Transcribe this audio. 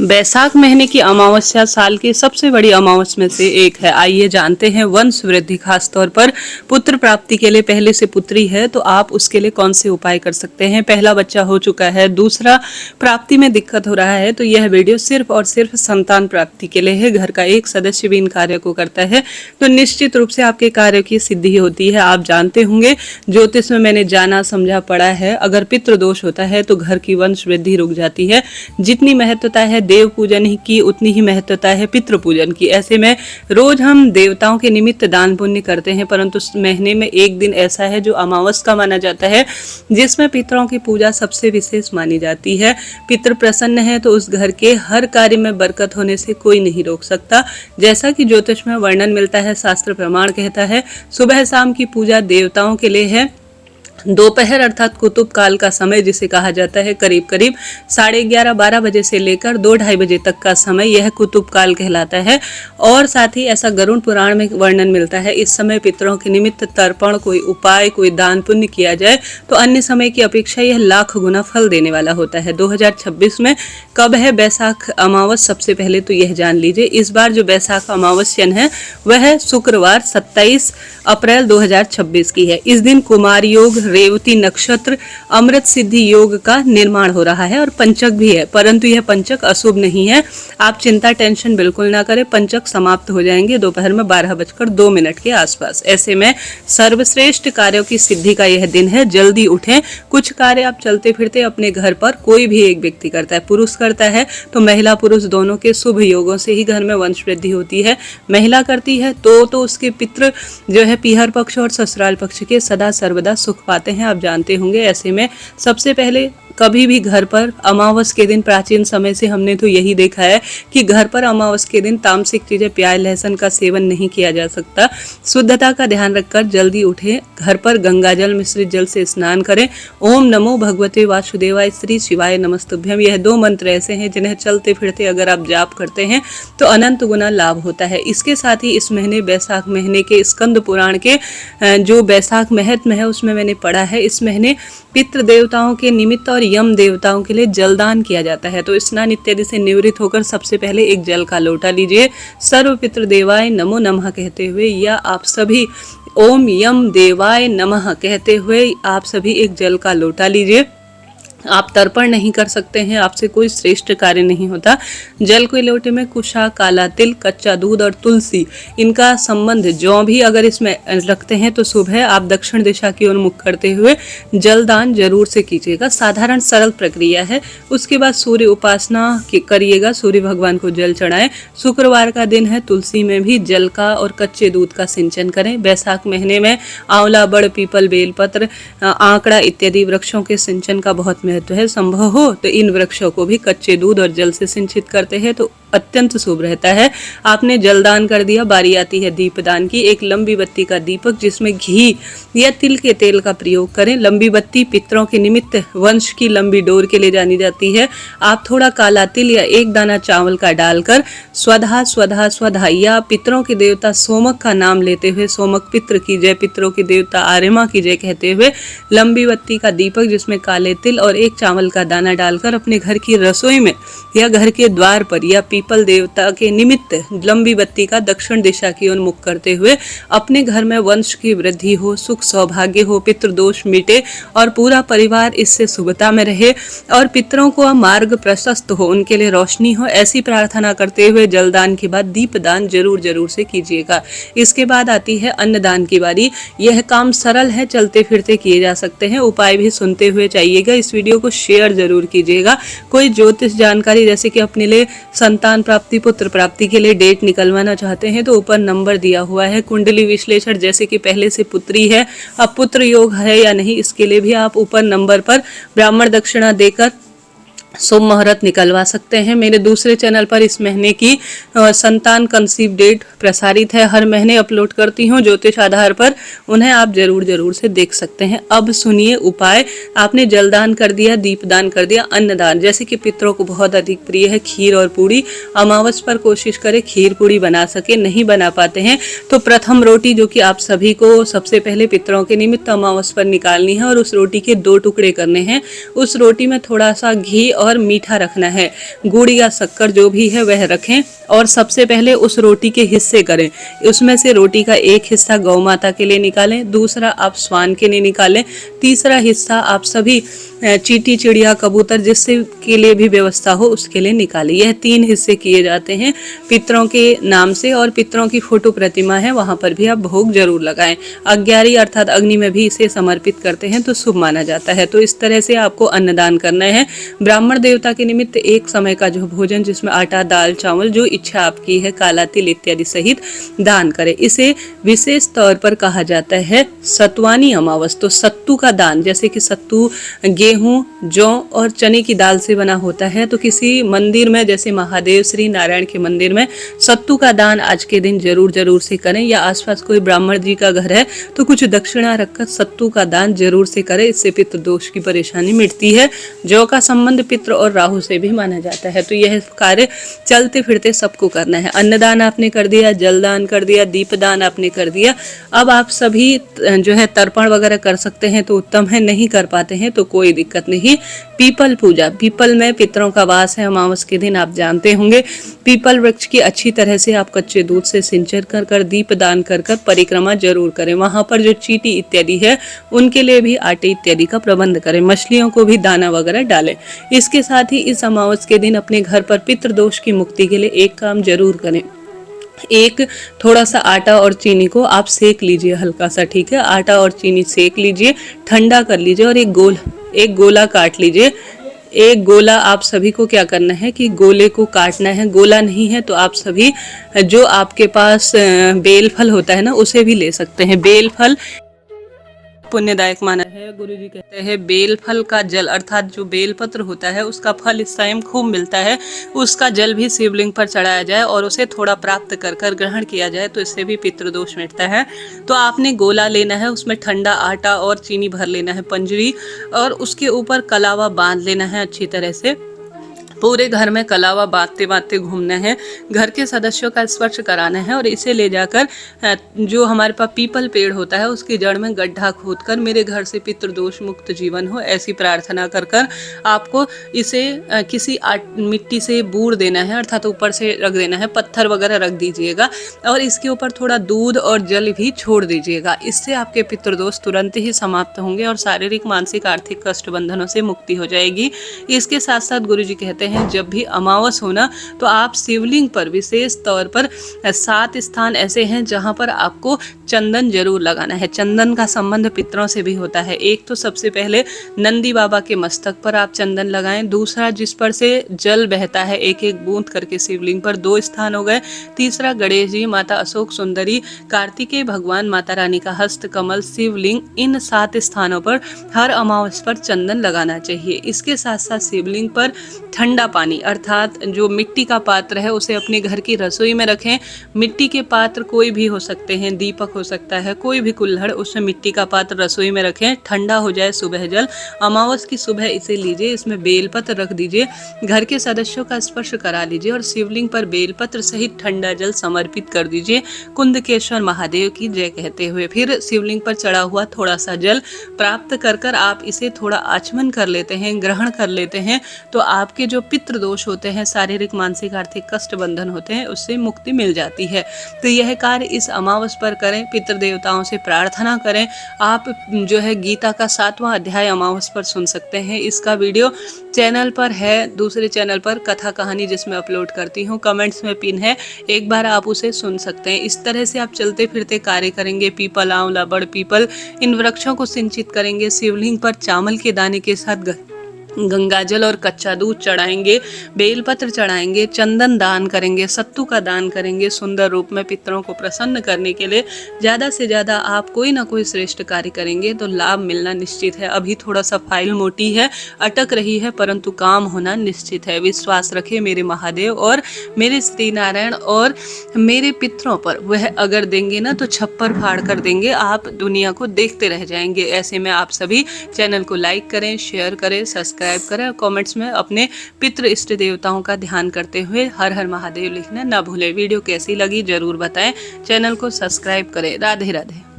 बैसाख महीने की अमावस्या साल की सबसे बड़ी अमावस्या में से एक है। आइए जानते हैं वंश वृद्धि, खास तौर पर पुत्र प्राप्ति के लिए। पहले से पुत्री है तो आप उसके लिए कौन से उपाय कर सकते हैं। पहला बच्चा हो चुका है, दूसरा प्राप्ति में दिक्कत हो रहा है, तो यह वीडियो सिर्फ और सिर्फ संतान प्राप्ति के लिए है। घर का एक सदस्य भी इन कार्य को करता है तो निश्चित रूप से आपके कार्य की सिद्धि होती है। आप जानते होंगे, ज्योतिष में मैंने जाना समझा पढ़ा है, अगर पितृ दोष होता है तो घर की वंश वृद्धि रुक जाती है। जितनी महत्वता है देव पूजन की, उतनी ही महत्वता है पितृ पूजन की। ऐसे में रोज हम देवताओं के निमित्त दान पुण्य करते हैं, परंतु महीने में एक दिन ऐसा है जो अमावस का माना जाता है, जिसमें पितरों की पूजा सबसे विशेष मानी जाती है। पितृ प्रसन्न है तो उस घर के हर कार्य में बरकत होने से कोई नहीं रोक सकता। जैसा कि ज्योतिष में वर्णन मिलता है, शास्त्र प्रमाण कहता है, सुबह शाम की पूजा देवताओं के लिए है। दोपहर अर्थात कुतुब काल का समय जिसे कहा जाता है, करीब करीब 11:30-12 बजे से लेकर 2-2:30 बजे तक का समय, यह कुतुब काल कहलाता है। और साथ ही ऐसा गरुड़ पुराण में वर्णन मिलता है, इस समय पितरों के निमित्त तर्पण, कोई उपाय, कोई दान पुण्य किया जाए तो अन्य समय की अपेक्षा यह लाख गुना फल देने वाला होता है। 2026 में कब है बैसाख अमावस, सबसे पहले तो यह जान लीजिए। इस बार जो बैसाख अमावस्यन है वह शुक्रवार 27 अप्रैल 2026 की है। इस दिन कुमार योग, रेवती नक्षत्र, अमृत सिद्धि योग का निर्माण हो रहा है और पंचक भी है, परंतु यह पंचक अशुभ नहीं है। आप चिंता टेंशन बिल्कुल ना करें, पंचक समाप्त हो जाएंगे दोपहर में 12:02 के आसपास। ऐसे में सर्वश्रेष्ठ कार्यों की सिद्धि का यह दिन है। जल्दी उठें। कुछ कार्य आप चलते फिरते अपने घर पर कोई भी एक व्यक्ति करता है, पुरुष करता है तो महिला पुरुष दोनों के शुभ योगों से ही घर में वंश वृद्धि होती है। महिला करती है तो उसके पितृ जो है पीहर पक्ष और ससुराल पक्ष के सदा सर्वदा सुख पाते हैं, आप जानते होंगे। ऐसे में सबसे पहले कभी भी घर पर अमावस के दिन, प्राचीन समय से हमने तो यही देखा है कि घर पर अमावस के दिन तामसिक चीजें, प्याज लहसुन का सेवन नहीं किया जा सकता। शुद्धता का ध्यान रखकर जल्दी उठें, घर पर गंगा जल मिश्रित जल से स्नान करें। ओम नमो भगवते वासुदेवाय श्री शिवाय नमस्तुभ्यम, यह 2 मंत्र ऐसे हैं जिन्हें चलते फिरते अगर आप जाप करते हैं तो अनंत गुना लाभ होता है। इसके साथ ही इस महीने, बैसाख महीने के स्कंद पुराण के जो बैसाख महत्म है उसमें मैंने पढ़ा है, इस महीने पितृ देवताओं के निमित्त और यम देवताओं के लिए जलदान किया जाता है। तो स्नान इत्यादि से निवृत्त होकर सबसे पहले एक जल का लोटा लीजिए। सर्व पितृ देवाय नमो नमः कहते हुए, या आप सभी ओम यम देवाय नमः कहते हुए आप सभी एक जल का लोटा लीजिए। आप तर्पण नहीं कर सकते हैं, आपसे कोई श्रेष्ठ कार्य नहीं होता। जल के लोटे में कुशा, काला तिल, कच्चा दूध और तुलसी, इनका संबंध जौ भी अगर इसमें रखते हैं तो शुभ है। आप दक्षिण दिशा की ओर मुख करते हुए जलदान जरूर से कीजिएगा। साधारण सरल प्रक्रिया है। उसके बाद सूर्य उपासना करिएगा, सूर्य भगवान को जल चढ़ाएं। शुक्रवार का दिन है, तुलसी में भी जल का और कच्चे दूध का सिंचन करें। बैसाख महीने में आंवला, बड़, पीपल, बेलपत्र, आंकड़ा इत्यादि वृक्षों के सिंचन का बहुत महत्व है। संभव हो तो इन वृक्षों को भी कच्चे दूध और जल से सिंचित करते हैं तो अत्यंत शुभ रहता है। आपने जलदान कर दिया, बारी आती है दीपदान की। एक लंबी बत्ती का दीपक जिसमें घी या तिल के तेल का प्रयोग करें। लंबी बत्ती पितरों के निमित्त वंश की लंबी डोर के लिए जानी जाती है। आप थोड़ा काला तिल या एक दाना चावल का डालकर स्वधा स्वधा स्वधा या पितरों के देवता सोमक का नाम लेते हुए, सोमक पितृ की जय, पितरों के देवता आर्यमा की जय कहते हुए लंबी बत्ती का दीपक जिसमें काले तिल और एक चावल का दाना डालकर अपने घर की रसोई में या घर के द्वार पर या पीपल देवता के निमित्त लंबी बत्ती का दक्षिण दिशा की ओर मुख करते हुए अपने घर में वंश की वृद्धि हो, सुख सौभाग्य हो, पितृदोष मिटे और पूरा परिवार इससे शुभता में रहे और पितरों को मार्ग प्रशस्त हो, उनके लिए रोशनी हो, ऐसी प्रार्थना करते हुए जलदान के बाद दीपदान जरूर से कीजिएगा। इसके बाद आती है अन्नदान की बारी। यह काम सरल है, चलते फिरते किए जा सकते हैं। उपाय भी सुनते हुए चाहिएगा। इस वीडियो को शेयर जरूर कीजिएगा। कोई ज्योतिष जानकारी जैसे कि अपने लिए संतान प्राप्ति, पुत्र प्राप्ति के लिए डेट निकलवाना चाहते हैं तो ऊपर नंबर दिया हुआ है। कुंडली विश्लेषण जैसे कि पहले से पुत्री है, अब पुत्र योग है या नहीं, इसके लिए भी आप ऊपर नंबर पर ब्राह्मण दक्षिणा देकर शुभ मुहूर्त निकलवा सकते हैं। मेरे दूसरे चैनल पर इस महीने की संतान कंसीव डेट प्रसारित है, हर महीने अपलोड करती हूँ ज्योतिष आधार पर, उन्हें आप जरूर से देख सकते हैं। अब सुनिए उपाय। आपने जलदान कर दिया, दीपदान कर दिया, अन्नदान जैसे कि पितरों को बहुत अधिक प्रिय है खीर और पूड़ी। अमावस पर कोशिश करें खीर पूड़ी बना सके, नहीं बना पाते हैं तो प्रथम रोटी जो कि आप सभी को सबसे पहले पितरों के निमित्त अमावस पर निकालनी है और उस रोटी के 2 टुकड़े करने हैं। उस रोटी में थोड़ा सा घी और और मीठा रखना है। गुड़ या शक्कर जो भी है वह रखें और सबसे पहले उस रोटी के हिस्से करें। उसमें से रोटी का एक हिस्सा गौ माता के लिए निकालें, दूसरा आप स्वान के लिए निकालें, तीसरा हिस्सा आप सभी चींटी चिड़िया कबूतर जिससे के लिए भी व्यवस्था हो उसके लिए निकालें। यह 3 हिस्से किए जाते हैं पितरों के नाम से। और पितरों की फोटो प्रतिमा है वहां पर भी आप भोग जरूर लगाएं। अग्यारी अर्थात अग्नि में भी इसे समर्पित करते हैं तो शुभ माना जाता है। तो इस तरह से आपको अन्नदान करना है। ब्राह्मण देवता के निमित्त एक समय का जो भोजन जिसमें आटा दाल चावल जो इच्छा आपकी है काला तिल इत्यादि सहित दान करें। इसे विशेष तौर पर कहा जाता है सतवानी अमावस। तो सत्तू का दान, जैसे कि सत्तू गेहूं जौ और चने की दाल से बना होता है, तो किसी मंदिर में जैसे महादेव श्री नारायण के मंदिर में सत्तू का दान आज के दिन जरूर से करें। या आसपास कोई ब्राह्मण जी का घर है तो कुछ दक्षिणा रखकर सत्तू का दान जरूर से करें। इससे पितृ दोष की परेशानी मिटती है। जौ का संबंध पितृ और राहु से भी माना जाता है। तो यह कार्य चलते फिरते सबको करना है। अन्नदान आपने कर दिया, जलदान कर दिया, दीपदान आपने कर दिया। अब आप सभी जो है तर्पण वगैरह कर सकते हैं तो उत्तम है, नहीं कर पाते हैं तो कोई दिक्कत नहीं। पीपल पूजा, पीपल में पितरों का वास है अमावस के दिन, आप जानते होंगे। पीपल वृक्ष की अच्छी तरह से आप कच्चे दूध से सिंचन कर दीप दान कर परिक्रमा जरूर करें। वहां पर जो चींटी इत्यादि है उनके लिए भी आटे इत्यादि का प्रबंध करें। मछलियों को भी दाना वगैरह डालें। इसके साथ ही इस अमावस के दिन अपने घर पर पितृ दोष की मुक्ति के लिए एक काम जरूर करें। एक थोड़ा सा आटा और चीनी को आप सेक लीजिए हल्का सा, ठीक है। आटा और चीनी सेक लीजिए, ठंडा कर लीजिए और एक गोला काट लीजिए। एक गोला आप सभी को क्या करना है कि गोले को काटना है। गोला नहीं है तो आप सभी जो आपके पास बेल फल होता है ना उसे भी ले सकते हैं। बेल फल पुण्यदायक माना है। गुरुजी कहते हैं बेल फल का जल अर्थात जो बेल पत्र होता है उसका फल इस टाइम खूब मिलता है, उसका जल भी शिवलिंग पर चढ़ाया जाए और उसे थोड़ा प्राप्त कर ग्रहण किया जाए तो इससे भी पितृदोष मिटता है। तो आपने गोला लेना है, उसमें ठंडा आटा और चीनी भर लेना है पंजरी, और उसके ऊपर कलावा बांध लेना है अच्छी तरह से। पूरे घर में कलावा बांधते घूमना है, घर के सदस्यों का स्पर्श कराना है और इसे ले जाकर जो हमारे पास पीपल पेड़ होता है उसकी जड़ में गड्ढा खोदकर मेरे घर से पितृदोष मुक्त जीवन हो ऐसी प्रार्थना कर आपको इसे किसी मिट्टी से बूर देना है अर्थात ऊपर से रख देना है, पत्थर वगैरह रख दीजिएगा और इसके ऊपर थोड़ा दूध और जल भी छोड़ दीजिएगा। इससे आपके पितृदोष तुरंत ही समाप्त होंगे और शारीरिक मानसिक आर्थिक कष्ट बंधनों से मुक्ति हो जाएगी। इसके साथ साथ गुरुजी कहते हैं जब भी अमावस होना तो आप शिवलिंग पर विशेष तौर पर 7 स्थान ऐसे हैं जहां पर आपको चंदन जरूर लगाना है। चंदन का संबंध पितरों से भी होता है। एक तो सबसे पहले नंदी बाबा के मस्तक पर आप चंदन लगाएं, दूसरा जिस पर से जल बहता है एक एक बूंद करके शिवलिंग पर 2 स्थान हो गए, तीसरा गणेश जी, माता अशोक सुंदरी, कार्तिकेय भगवान, माता रानी का हस्त कमल, शिवलिंग, इन 7 स्थानों पर हर अमावस पर चंदन लगाना चाहिए। इसके साथ साथ शिवलिंग पर ठंडा पानी अर्थात जो मिट्टी का पात्र है उसे अपने घर की रसोई में रखें। मिट्टी के पात्र कोई भी हो सकते हैं, दीपक हो सकता है, कोई भी कुल्हड़, उसमें मिट्टी का पात्र रसोई में रखें। ठंडा हो जाए सुबह जल, अमावस की सुबह इसे लीजिए, इसमें बेलपत्र रख दीजिए, घर के सदस्यों का स्पर्श करा लीजिए और शिवलिंग पर बेलपत्र सहित ठंडा जल समर्पित कर दीजिए। कुंदकेश्वर महादेव की जय कहते हुए फिर शिवलिंग पर चढ़ा हुआ थोड़ा सा जल प्राप्त कर आप इसे थोड़ा आचमन कर लेते हैं, ग्रहण कर लेते हैं तो आपके जो पितृ दोष होते हैं, शारीरिक मानसिक आर्थिक कष्ट बंधन होते हैं, उससे मुक्ति मिल जाती है। तो यह कार्य इस अमावस पर करें, पितृ देवताओं से प्रार्थना करें। आप जो है गीता का 7वां अध्याय अमावस पर सुन सकते हैं। इसका वीडियो चैनल पर है, दूसरे चैनल पर कथा कहानी जिसमें अपलोड करती हूँ, कमेंट्स में पिन है, एक बार आप उसे सुन सकते हैं। इस तरह से आप चलते फिरते कार्य करेंगे। पीपल, आंवला, बड़ पीपल, इन वृक्षों को सिंचित करेंगे। शिवलिंग पर चावल के दाने के साथ गंगाजल और कच्चा दूध चढ़ाएंगे, बेलपत्र चढ़ाएंगे, चंदन दान करेंगे, सत्तू का दान करेंगे। सुंदर रूप में पितरों को प्रसन्न करने के लिए ज़्यादा से ज़्यादा आप कोई ना कोई श्रेष्ठ कार्य करेंगे तो लाभ मिलना निश्चित है। अभी थोड़ा सा फाइल मोटी है, अटक रही है, परंतु काम होना निश्चित है। विश्वास रखे मेरे महादेव और मेरे श्री नारायण और मेरे पितरों पर, वह अगर देंगे ना तो छप्पर फाड़ कर देंगे, आप दुनिया को देखते रह जाएंगे। ऐसे में आप सभी चैनल को लाइक करें, शेयर करें, सब्सक्राइब करें और कमेंट्स में अपने पितृ इष्ट देवताओं का ध्यान करते हुए हर हर महादेव लिखना ना भूलें। वीडियो कैसी लगी जरूर बताएं, चैनल को सब्सक्राइब करें। राधे राधे।